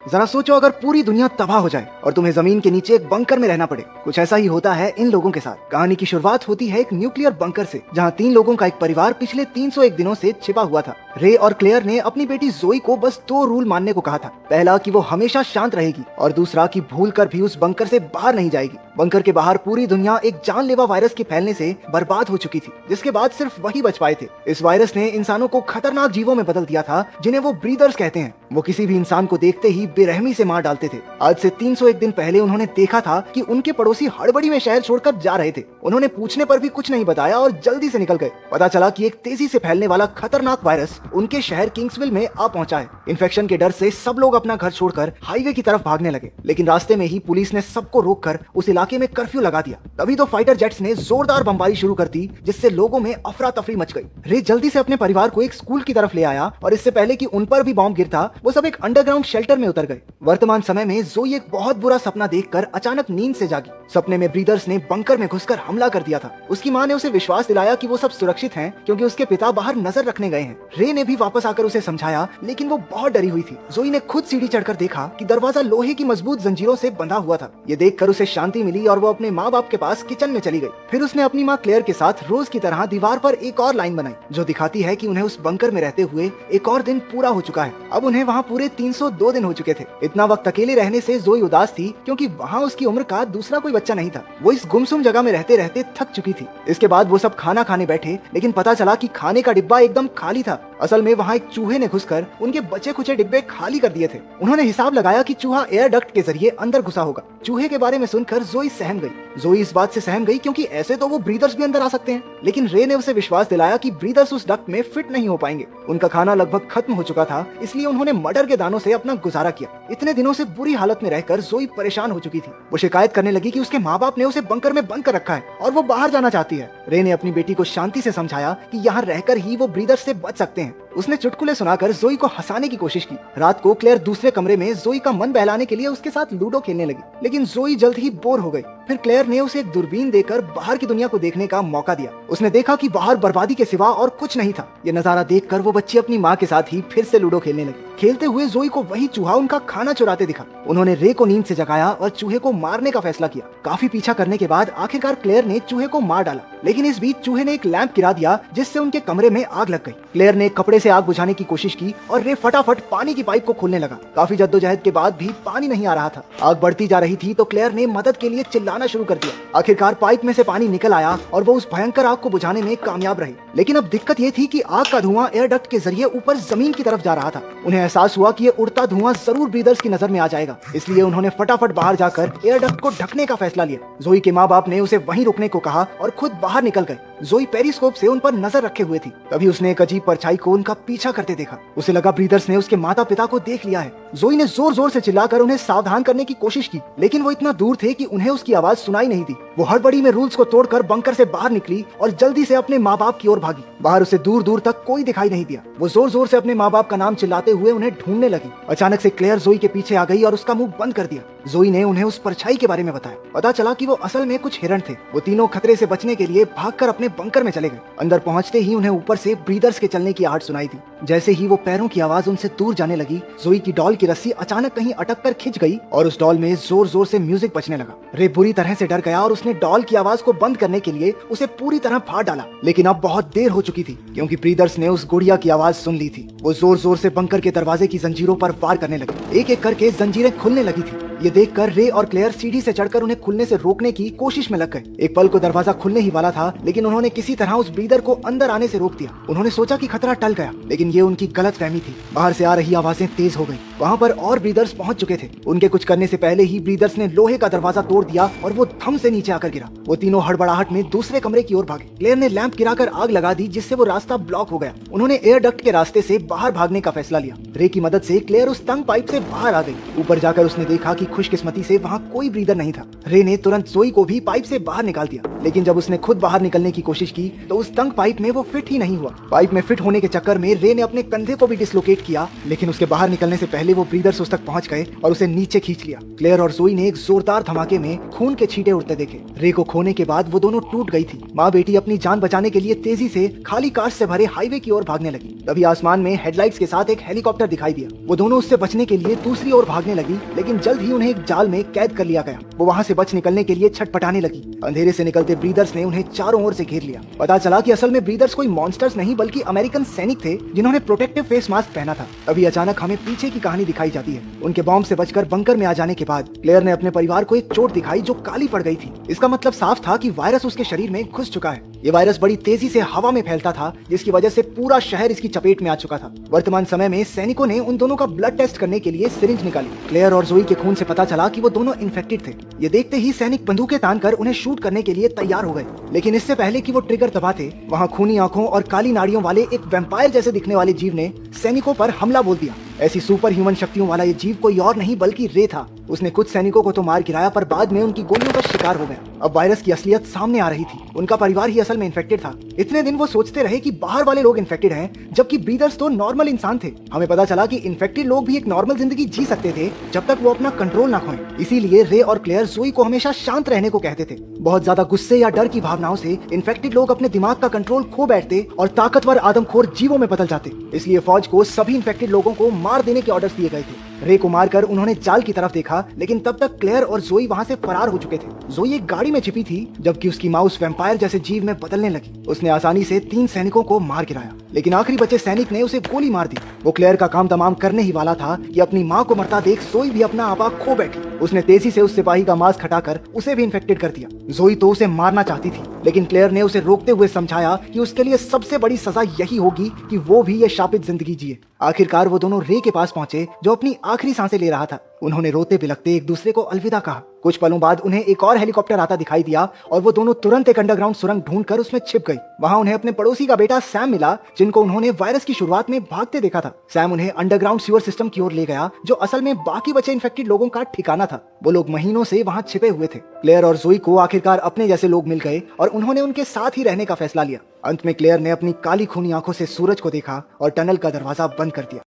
जरा सोचो अगर पूरी दुनिया तबाह हो जाए और तुम्हें जमीन के नीचे एक बंकर में रहना पड़े। कुछ ऐसा ही होता है इन लोगों के साथ। कहानी की शुरुआत होती है एक न्यूक्लियर बंकर से, जहां 3 लोगों का एक परिवार पिछले 301 दिनों से छिपा हुआ था। रे और क्लेयर ने अपनी बेटी जोई को बस 2 रूल मानने को कहा था। पहला कि वो हमेशा शांत रहेगी और दूसरा कि भूलकर भी उस बंकर से बाहर नहीं जाएगी। बंकर के बाहर पूरी दुनिया एक जानलेवा वायरस के फैलने से बर्बाद हो चुकी थी, जिसके बाद सिर्फ वही बच पाए थे। इस वायरस ने इंसानों को खतरनाक जीवों में बदल दिया था, जिन्हें वो ब्रीदर्स कहते हैं। वो किसी भी इंसान को देखते ही बेरहमी से मार डालते थे। आज से 301 दिन पहले उन्होंने देखा था कि उनके पड़ोसी हड़बड़ी में शहर छोड़कर जा रहे थे। उन्होंने पूछने पर भी कुछ नहीं बताया और जल्दी से निकल गए। पता चला कि एक तेजी से फैलने वाला खतरनाक वायरस उनके शहर किंग्सविल में आ पहुंचा है। इन्फेक्शन के डर से सब लोग अपना घर छोड़कर हाईवे की तरफ भागने लगे, लेकिन रास्ते में ही पुलिस ने सबको रोककर उस इलाके में कर्फ्यू लगा दिया। तभी तो फाइटर जेट्स ने जोरदार बमबारी शुरू कर दी, जिससे लोगों में अफरा तफरी मच गई। रे जल्दी से अपने परिवार को एक स्कूल की तरफ ले आया और इससे पहले कि उन पर भी बॉम्ब गिरता, वो सब एक अंडरग्राउंड शेल्टर में उतर गए। वर्तमान समय में जोई एक बहुत बुरा सपना देखकर अचानक नींद से जागी। सपने में ब्रीदर्स ने बंकर में घुसकर हमला कर दिया था। उसकी मां ने उसे विश्वास दिलाया कि वो सब सुरक्षित हैं, क्योंकि उसके पिता बाहर नजर रखने गए हैं। रे ने भी वापस आकर उसे समझाया, लेकिन वो बहुत डरी हुई थी। जोई ने खुद सीढ़ी चढ़कर देखा कि दरवाजा लोहे की मजबूत जंजीरों से बंधा हुआ था। ये देखकर उसे शांति मिली और वो अपने माँ बाप के पास किचन में चली गई। फिर उसने अपनी माँ क्लेयर के साथ रोज की तरह दीवार पर एक और लाइन बनाई, जो दिखाती है कि उन्हें उस बंकर में रहते हुए एक और दिन पूरा हो चुका है। अब उन्हें वहाँ पूरे 302 दिन हो चुके थे। इतना वक्त अकेले रहने से जोई उदास थी, क्योंकि वहाँ उसकी उम्र का दूसरा कोई बच्चा नहीं था। वो इस गुमसुम जगह में रहते रहते थक चुकी थी। इसके बाद वो सब खाना खाने बैठे, लेकिन पता चला कि खाने का डिब्बा एकदम खाली था। असल में वहाँ एक चूहे ने घुसकर उनके बचे खुचे डिब्बे खाली कर दिए थे। उन्होंने हिसाब लगाया कि चूहा एयर डक्ट के जरिए अंदर घुसा होगा। चूहे के बारे में सुनकर जोई सहम गई। जोई इस बात से सहम गई क्योंकि ऐसे तो वो ब्रीदर्स भी अंदर आ सकते हैं, लेकिन रे ने उसे विश्वास दिलाया कि ब्रीदर्स उस डक्ट में फिट नहीं हो पाएंगे। उनका खाना लगभग खत्म हो चुका था, इसलिए उन्होंने मटर के दानों से अपना गुजारा किया। इतने दिनों से बुरी हालत में रहकर जोई परेशान हो चुकी थी। वो शिकायत करने लगी कि उसके माँ बाप ने उसे बंकर में बंद कर रखा है और वो बाहर जाना चाहती है। रे ने अपनी बेटी को शांति से समझाया कि यहाँ रहकर ही वो ब्रीदर्स से बच सकते हैं। उसने चुटकुले सुनाकर जोई को हंसाने की कोशिश की। रात को क्लेयर दूसरे कमरे में जोई का मन बहलाने के लिए उसके साथ लूडो खेलने लगी, लेकिन जोई जल्द ही बोर हो गई। फिर क्लेयर ने उसे एक दूरबीन देकर बाहर की दुनिया को देखने का मौका दिया। उसने देखा कि बाहर बर्बादी के सिवा और कुछ नहीं था। ये नजारा देखकर वो बच्ची अपनी माँ के साथ ही फिर से लूडो खेलने लगी। खेलते हुए जोई को वही चूहा उनका खाना चुराते दिखा। उन्होंने रे को नींद से जगाया और चूहे को मारने का फैसला किया। काफी पीछा करने के बाद आखिरकार क्लेयर ने चूहे को मार डाला, लेकिन इस बीच चूहे ने एक लैंप गिरा दिया, जिससे उनके कमरे में आग लग गई। क्लेयर ने कपड़े से आग बुझाने की कोशिश की और रे फटाफट पानी की पाइप को खोलने लगा। काफी जद्दोजहद के बाद भी पानी नहीं आ रहा था। आग बढ़ती जा रही थी तो क्लेयर ने मदद के लिए चिल्लाना शुरू कर दिया। आखिरकार पाइप में से पानी निकल आया और वो उस भयंकर आग को बुझाने में कामयाब रही। लेकिन अब दिक्कत ये थी कि आग का धुआं एयर डक्ट के जरिए ऊपर जमीन की तरफ जा रहा था। उन्हें एहसास हुआ कि ये उड़ता धुआं जरूर ब्रीदर्स की नजर में आ जाएगा, इसलिए उन्होंने फटाफट बाहर जाकर एयर डक्ट को ढकने का फैसला लिया। जोई के माँ बाप ने उसे वहीं रुकने को कहा और खुद बाहर निकल गए। जोई पेरिस्कोप से उन पर नजर रखे हुए थी। तभी उसने एक अजीब परछाई को उनका पीछा करते देखा। उसे लगा ब्रीदर्स ने उसके माता पिता को देख लिया है। जोई ने जोर जोर से चिल्लाकर उन्हें सावधान करने की कोशिश की, लेकिन वो इतना दूर थे कि उन्हें उसकी आवाज सुनाई नहीं दी। वो हड़बड़ी में रूल्स को तोड़कर बंकर से बाहर निकली और जल्दी से अपने माँ बाप की ओर भागी। बाहर उसे दूर दूर तक कोई दिखाई नहीं दिया। वो जोर जोर से अपने माँ बाप का नाम चिल्लाते हुए उन्हें ढूंढने लगी। अचानक से क्लेयर जोई के पीछे आ गई और उसका मुंह बंद कर दिया। जोई ने उन्हें उस परछाई के बारे में बताया। पता चला कि वो असल में कुछ हिरण थे। वो तीनों खतरे से बचने के लिए भागकर अपने बंकर में चले गए। अंदर पहुंचते ही उन्हें ऊपर से ब्रीदर्स के चलने की आहट सुनाई दी। जैसे ही वो पैरों की आवाज उनसे दूर जाने लगी, जोई की डॉल की रस्सी अचानक कहीं अटक कर खिंच गई और उस डॉल में जोर जोर से म्यूजिक बजने लगा। रे बुरी तरह से डर गया और उसने डॉल की आवाज को बंद करने के लिए उसे पूरी तरह फाड़ डाला, लेकिन अब बहुत देर हो चुकी थी, क्योंकि ब्रीदर्स ने उस गुड़िया की आवाज सुन ली थी। वो जोर जोर से बंकर के दरवाजे की जंजीरों पर वार करने लगे। एक एक करके जंजीरें खुलने लगी थी। ये देखकर रे और क्लेयर सीढ़ी से चढ़कर उन्हें खुलने से रोकने की कोशिश में लग गए। एक पल को दरवाजा खुलने ही वाला था, लेकिन उन्होंने किसी तरह उस ब्रीदर को अंदर आने से रोक दिया। उन्होंने सोचा कि खतरा टल गया, लेकिन ये उनकी गलतफहमी थी। बाहर से आ रही आवाजें तेज हो गई। वहाँ पर और ब्रीदर्स पहुंच चुके थे। उनके कुछ करने से पहले ही ब्रीदर्स ने लोहे का दरवाजा तोड़ दिया और वो धम से नीचे आकर गिरा। वो तीनों हड़बड़ाहट में दूसरे कमरे की ओर भागे। क्लेयर ने लैंप गिराकर आग लगा दी, जिससे वो रास्ता ब्लॉक हो गया। उन्होंने एयर डक्ट के रास्ते से बाहर भागने का फैसला लिया। रे की मदद से क्लेयर उस तंग पाइप से बाहर आ गई। ऊपर जाकर उसने देखा कि की खुशकिस्मती से वहाँ कोई ब्रीदर नहीं था। रे ने तुरंत जोई को भी पाइप से बाहर निकाल दिया, लेकिन जब उसने खुद बाहर निकलने की कोशिश की तो उस तंग पाइप में वो फिट ही नहीं हुआ। पाइप में फिट होने के चक्कर में रे ने अपने कंधे को भी डिसलोकेट किया, लेकिन उसके बाहर निकलने से पहले वो ब्रीदर्स उस तक पहुंच गए और उसे नीचे खींच लिया। क्लेयर और जोई ने एक जोरदार धमाके में खून के छींटे उड़ते देखे। रे को खोने के बाद वो दोनों टूट गई थी। माँ बेटी अपनी जान बचाने के लिए तेजी से खाली कार से भरे हाईवे की ओर भागने लगी। तभी आसमान में हेडलाइट्स के साथ एक हेलीकॉप्टर दिखाई दिया। वो दोनों उससे बचने के लिए दूसरी ओर भागने लगी, लेकिन जल्द ही उन्हें एक जाल में कैद कर लिया गया। वो वहाँ से बच निकलने के लिए छटपटाने लगी। अंधेरे से निकलते ब्रीदर्स ने उन्हें चारों ओर से घेर लिया। पता चला कि असल में ब्रीदर्स कोई मॉन्स्टर्स नहीं बल्कि अमेरिकन सैनिक थे जिन्होंने प्रोटेक्टिव फेस मास्क पहना था। अभी अचानक हमें पीछे की कहानी दिखाई जाती है। उनके बॉम्ब से बचकर बंकर में आ जाने के बाद क्लेयर ने अपने परिवार को एक चोट दिखाई जो काली पड़ गई थी। इसका मतलब साफ था कि वायरस उसके शरीर में घुस चुका है। ये वायरस बड़ी तेजी से हवा में फैलता था, जिसकी वजह से पूरा शहर इसकी चपेट में आ चुका था। वर्तमान समय में सैनिकों ने उन दोनों का ब्लड टेस्ट करने के लिए सिरिंज निकाली। क्लेयर और जोई के खून से पता चला कि वो दोनों इन्फेक्टेड थे। ये देखते ही सैनिक बंदूकें तानकर उन्हें शूट करने के लिए तैयार हो गए, लेकिन इससे पहले कि वो ट्रिगर दबाते, वहाँ खूनी आंखों और काली नाड़ियों वाले एक वैम्पायर जैसे दिखने वाले जीव ने सैनिकों पर हमला बोल दिया। ऐसी सुपर ह्यूमन शक्तियों वाला ये जीव कोई और नहीं बल्कि रे था। उसने कुछ सैनिकों को तो मार गिराया, पर बाद में उनकी गोलियों का शिकार हो गया। अब वायरस की असलियत सामने आ रही थी। उनका परिवार ही असल में इन्फेक्टेड था। इतने दिन वो सोचते रहे कि बाहर वाले लोग इन्फेक्टेड हैं, जबकि ब्रीदर्स तो नॉर्मल इंसान थे। हमें पता चला कि इन्फेक्टेड लोग भी एक नॉर्मल जिंदगी जी सकते थे जब तक वो अपना कंट्रोल ना खोएं। इसीलिए रे और क्लेयर जोई को हमेशा शांत रहने को कहते थे। बहुत ज्यादा गुस्से या डर की भावनाओं से इन्फेक्टेड लोग अपने दिमाग का कंट्रोल खो बैठते और ताकतवर आदमखोर जीवों में बदल जाते। इसलिए फौज को सभी इन्फेक्टेड लोगों को मार देने के ऑर्डर्स दिए गए थे। रे को मारकर उन्होंने जाल की तरफ देखा, लेकिन तब तक क्लेयर और जोई वहाँ से फरार हो चुके थे। जोई एक गाड़ी में छिपी थी, जबकि उसकी माँ उस वैम्पायर जैसे जीव में बदलने लगी। उसने आसानी से 3 सैनिकों को मार गिराया, लेकिन आखिरी बचे सैनिक ने उसे गोली मार दी। वो क्लेयर का काम तमाम करने ही वाला था कि अपनी माँ को मरता देख जोई भी अपना आपा खो बैठी। उसने तेजी से उस सिपाही का मास्क हटाकर उसे भी इन्फेक्टेड कर दिया। जोई तो उसे मारना चाहती थी, लेकिन क्लेयर ने उसे रोकते हुए समझाया कि उसके लिए सबसे बड़ी सजा यही होगी कि वो भी ये शापित जिंदगी जिए। आखिरकार वो दोनों रे के पास पहुंचे, जो अपनी आखिरी सांसें ले रहा था। उन्होंने रोते बिलखते एक दूसरे को अलविदा कहा। कुछ पलों बाद उन्हें एक और हेलीकॉप्टर आता दिखाई दिया और वो दोनों तुरंत एक अंडरग्राउंड सुरंग ढूंढकर उसमें छिप गई। वहां उन्हें अपने पड़ोसी का बेटा सैम मिला, जिनको उन्होंने वायरस की शुरुआत में भागते देखा था। सैम उन्हें अंडरग्राउंड सीवर सिस्टम की ओर ले गया, जो असल में बाकी बचे इन्फेक्टेड लोगों का ठिकाना था। वो लोग महीनों से वहां छिपे हुए थे। क्लेयर और जोई को आखिरकार अपने जैसे लोग मिल गए और उन्होंने उनके साथ ही रहने का फैसला लिया। अंत में क्लेयर ने अपनी काली खूनी आंखों से सूरज को देखा और टनल का दरवाजा बंद कर दिया।